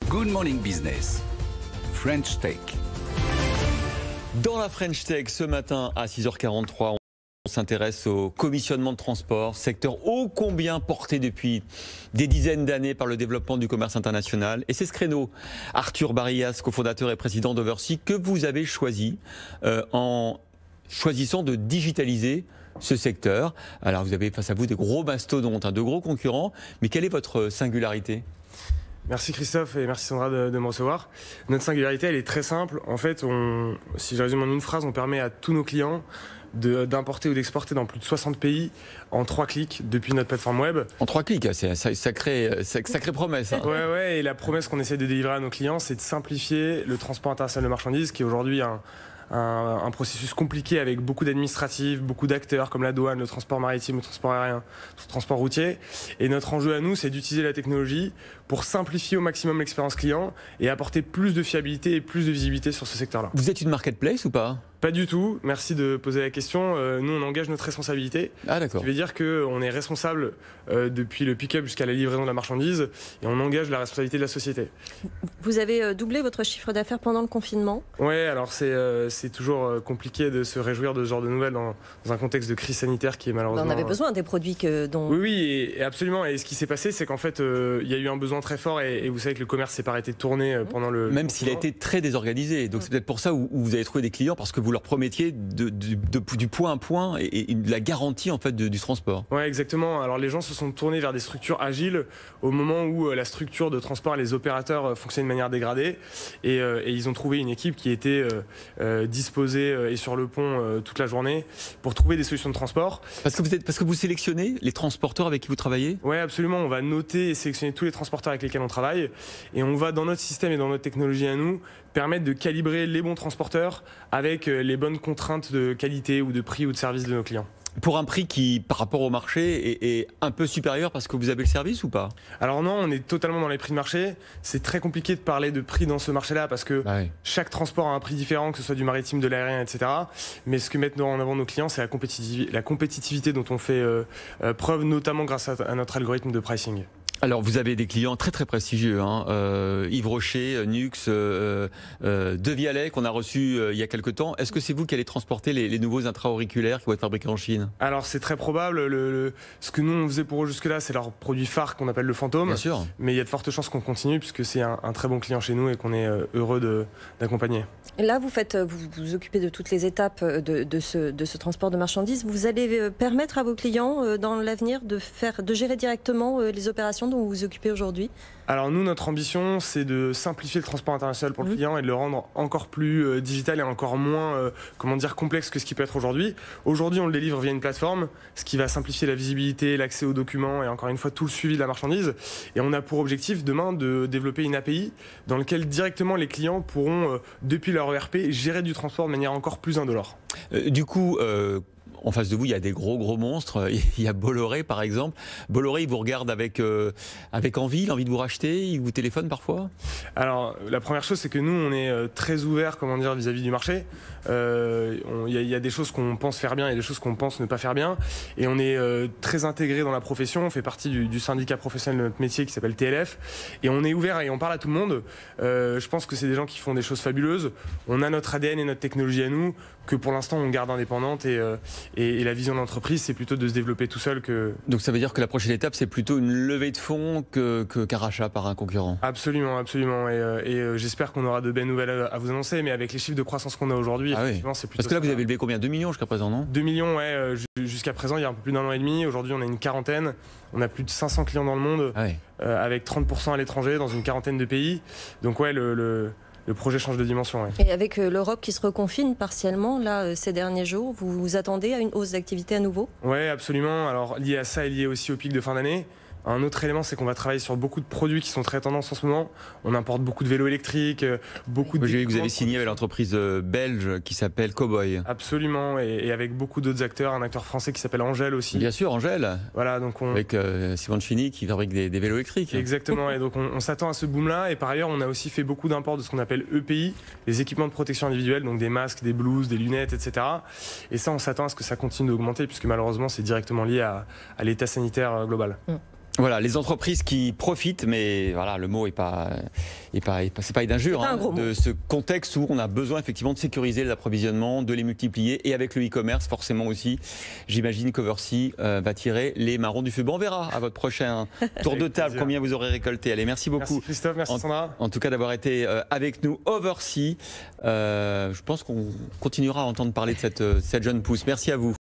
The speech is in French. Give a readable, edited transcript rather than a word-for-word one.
Good Morning Business, French Tech. Dans la French Tech, ce matin à 6h43, on s'intéresse au commissionnement de transport, secteur ô combien porté depuis des dizaines d'années par le développement du commerce international. Et c'est ce créneau, Arthur Barillas, cofondateur et président d'Oversea, que vous avez choisi en choisissant de digitaliser ce secteur. Alors vous avez face à vous des gros mastodontes, de gros concurrents, mais quelle est votre singularité ? Merci Christophe et merci Sandra de me recevoir. Notre singularité, elle est très simple. En fait, si je résume en une phrase, on permet à tous nos clients d'importer ou d'exporter dans plus de 60 pays en 3 clics depuis notre plateforme web. En 3 clics, c'est une sacrée promesse. Hein. Ouais, et la promesse qu'on essaie de délivrer à nos clients, c'est de simplifier le transport international de marchandises, qui est aujourd'hui un processus compliqué avec beaucoup d'administratifs, beaucoup d'acteurs comme la douane, le transport maritime, le transport aérien, le transport routier. Et notre enjeu à nous, c'est d'utiliser la technologie pour simplifier au maximum l'expérience client et apporter plus de fiabilité et plus de visibilité sur ce secteur-là. Vous êtes une marketplace ou pas ? Pas du tout, merci de poser la question. Nous, on engage notre responsabilité. Ah d'accord. Ce qui veut dire qu'on est responsable depuis le pick-up jusqu'à la livraison de la marchandise et on engage la responsabilité de la société. Vous avez doublé votre chiffre d'affaires pendant le confinement ? Ouais, alors c'est toujours compliqué de se réjouir de ce genre de nouvelles dans un contexte de crise sanitaire qui est malheureusement... On avait besoin des produits dont... Oui, et absolument. Et ce qui s'est passé, c'est qu'en fait, il y a eu un besoin très fort et vous savez que le commerce s'est pas arrêté de tourner pendant le... Même s'il a été très désorganisé. Donc c'est peut-être pour ça où vous avez trouvé des clients, parce que vous leur promettiez du point à point et la garantie en fait du transport. Ouais, exactement. Alors les gens se sont tournés vers des structures agiles au moment où la structure de transport et les opérateurs fonctionnaient de manière dégradée et ils ont trouvé une équipe qui était disposée et sur le pont toute la journée pour trouver des solutions de transport. Parce que vous sélectionnez les transporteurs avec qui vous travaillez ? Ouais, absolument. On va noter et sélectionner tous les transporteurs avec lesquels on travaille et on va dans notre système et dans notre technologie à nous permettre de calibrer les bons transporteurs avec les bonnes contraintes de qualité ou de prix ou de service de nos clients. Pour un prix qui, par rapport au marché, est un peu supérieur parce que vous avez le service ou pas ? Alors non, on est totalement dans les prix de marché. C'est très compliqué de parler de prix dans ce marché-là parce que chaque transport a un prix différent, que ce soit du maritime, de l'aérien, etc. Mais ce que mettent en avant nos clients, c'est la compétitivité dont on fait preuve, notamment grâce à notre algorithme de pricing. Alors vous avez des clients très très prestigieux, Yves Rocher, Nux, De Vialet qu'on a reçu il y a quelques temps. Est-ce que c'est vous qui allez transporter les nouveaux intra-auriculaires qui vont être fabriqués en Chine ? Alors c'est très probable. Ce que nous on faisait pour eux jusque-là, c'est leur produit phare qu'on appelle le Fantôme. Bien sûr. Mais il y a de fortes chances qu'on continue puisque c'est un très bon client chez nous et qu'on est heureux d'accompagner. Là, vous vous occupez de toutes les étapes de ce transport de marchandises. Vous allez permettre à vos clients dans l'avenir de gérer directement les opérations dont vous vous occupez aujourd'hui ? Alors nous, notre ambition, c'est de simplifier le transport international pour le client et de le rendre encore plus digital et encore moins complexe que ce qui peut être aujourd'hui. Aujourd'hui, on le délivre via une plateforme, ce qui va simplifier la visibilité, l'accès aux documents et encore une fois tout le suivi de la marchandise. Et on a pour objectif demain de développer une API dans laquelle directement les clients pourront, depuis leur ERP, gérer du transport de manière encore plus indolore. Du coup, en face de vous, il y a des gros monstres. Il y a Bolloré, par exemple. Bolloré, il vous regarde avec envie, il a envie de vous racheter, il vous téléphone parfois ? Alors, la première chose, c'est que nous, on est très ouverts, vis-à-vis du marché. Il y a des choses qu'on pense faire bien et des choses qu'on pense ne pas faire bien. Et on est très intégré dans la profession. On fait partie du syndicat professionnel de notre métier qui s'appelle TLF. Et on est ouvert et on parle à tout le monde. Je pense que c'est des gens qui font des choses fabuleuses. On a notre ADN et notre technologie à nous, que pour l'instant, on garde indépendante. Et la vision de l'entreprise, c'est plutôt de se développer tout seul que... Donc ça veut dire que la prochaine étape, c'est plutôt une levée de fonds qu'un rachat par un concurrent ? Absolument. Et j'espère qu'on aura de belles nouvelles à vous annoncer. Mais avec les chiffres de croissance qu'on a aujourd'hui, effectivement, c'est plutôt... Parce que là, vous avez levé combien ? 2 millions jusqu'à présent, non ? 2 millions, ouais. Jusqu'à présent, il y a un peu plus d'1 an et demi. Aujourd'hui, on a une quarantaine. On a plus de 500 clients dans le monde, avec 30% à l'étranger, dans une quarantaine de pays. Donc ouais, le projet change de dimension. Ouais. Et avec l'Europe qui se reconfine partiellement là, ces derniers jours, vous vous attendez à une hausse d'activité à nouveau ? Oui, absolument. Alors lié à ça et lié aussi au pic de fin d'année. Un autre élément, c'est qu'on va travailler sur beaucoup de produits qui sont très tendance en ce moment. On importe beaucoup de vélos électriques, beaucoup de... J'ai vu que vous avez signé avec l'entreprise belge qui s'appelle Cowboy. Absolument, et avec beaucoup d'autres acteurs, un acteur français qui s'appelle Angel aussi. Bien sûr, Angel. Voilà, donc avec Simoncini qui fabrique des vélos électriques. Exactement, et donc on s'attend à ce boom-là. Et par ailleurs, on a aussi fait beaucoup d'imports de ce qu'on appelle EPI, les équipements de protection individuelle, donc des masques, des blouses, des lunettes, etc. Et ça, on s'attend à ce que ça continue d'augmenter, puisque malheureusement, c'est directement lié à l'état sanitaire global. Voilà, les entreprises qui profitent, mais voilà, le mot c'est pas une injure, de ce contexte où on a besoin effectivement de sécuriser l'approvisionnement, de les multiplier, et avec le e-commerce forcément aussi, j'imagine qu'Oversea va tirer les marrons du feu. Bon, on verra à votre prochain tour de table combien vous aurez récolté. Allez, merci beaucoup. Merci Christophe, merci Sandra. En tout cas d'avoir été avec nous. Oversea, je pense qu'on continuera à entendre parler de cette jeune pousse. Merci à vous.